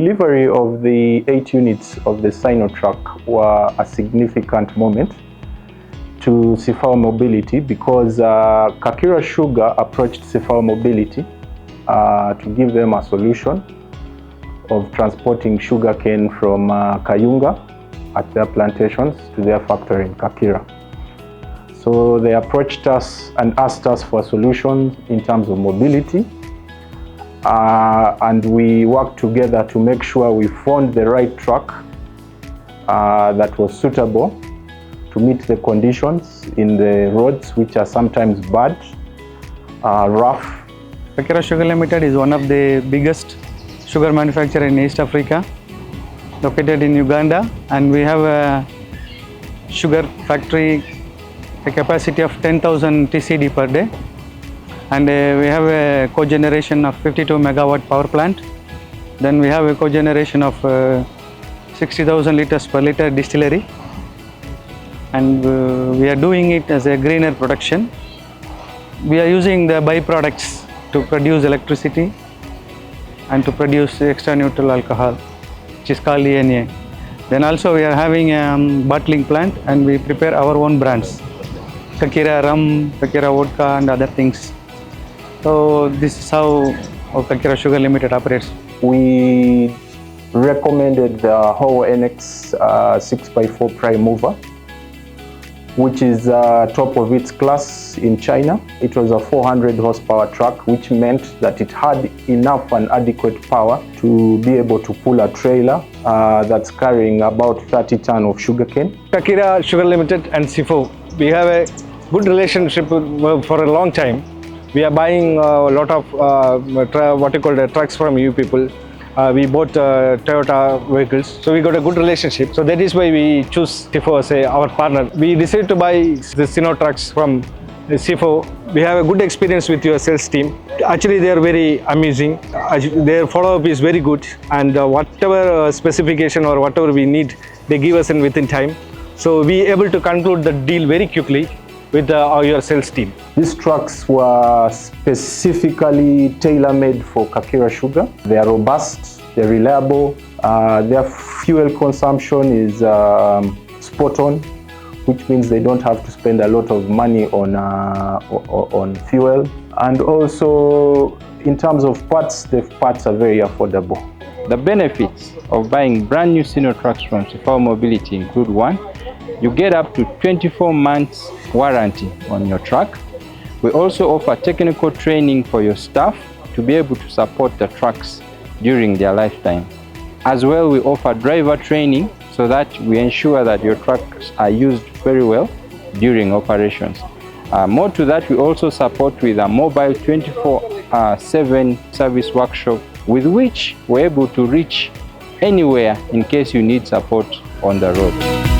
delivery of the 8 units of the Sinotruk were a significant moment to CFAO Mobility because Kakira Sugar approached CFAO Mobility to give them a solution of transporting sugarcane from Kayunga at their plantations to their factory in Kakira. So they approached us and asked us for solutions in terms of mobility, and we worked together to make sure we found the right truck that was suitable to meet the conditions in the roads, which are sometimes bad, rough. Kakira Sugar Limited is one of the biggest sugar manufacturer in East Africa, located in Uganda, and we have a sugar factory, a capacity of 10,000 TCD per day, and we have a cogeneration of 52 megawatt power plant. Then we have a cogeneration of 60,000 liters per liter distillery, and we are doing it as a greener production. We are using the byproducts to produce electricity and to produce extra neutral alcohol, which is called ENA. Then also we are having a bottling plant, and we prepare our own brands, Kakira rum, Kakira vodka and other things. So this is how Kakira Sugar Limited operates. We recommended the Howo NX 6x4 prime mover, which is top of its class in China. It was a 400 horsepower truck, which meant that it had enough and adequate power to be able to pull a trailer that's carrying about 30 tons of sugarcane. Kakira Sugar Limited and CFAO, we have a good relationship for a long time. We are buying a lot of trucks from you people. We bought Toyota vehicles, so we got a good relationship. So that is why we choose CFAO as our partner. We decided to buy the Sinotruks from CFAO. We have a good experience with your sales team. Actually, they are very amazing. Their follow-up is very good, and whatever specification or whatever we need, they give us within time. So we able to conclude the deal very quickly with your sales team. These trucks were specifically tailor-made for Kakira Sugar. They are robust, they're reliable, their fuel consumption is spot on, which means they don't have to spend a lot of money on fuel. And also, in terms of parts, the parts are very affordable. The benefits of buying brand new Sinotruks from CFAO Mobility include: 1, you get up to 24 months warranty on your truck. We also offer technical training for your staff to be able to support the trucks during their lifetime. As well, we offer driver training so that we ensure that your trucks are used very well during operations. More to that, we also support with a mobile 24/7 service workshop with which we're able to reach anywhere in case you need support on the road.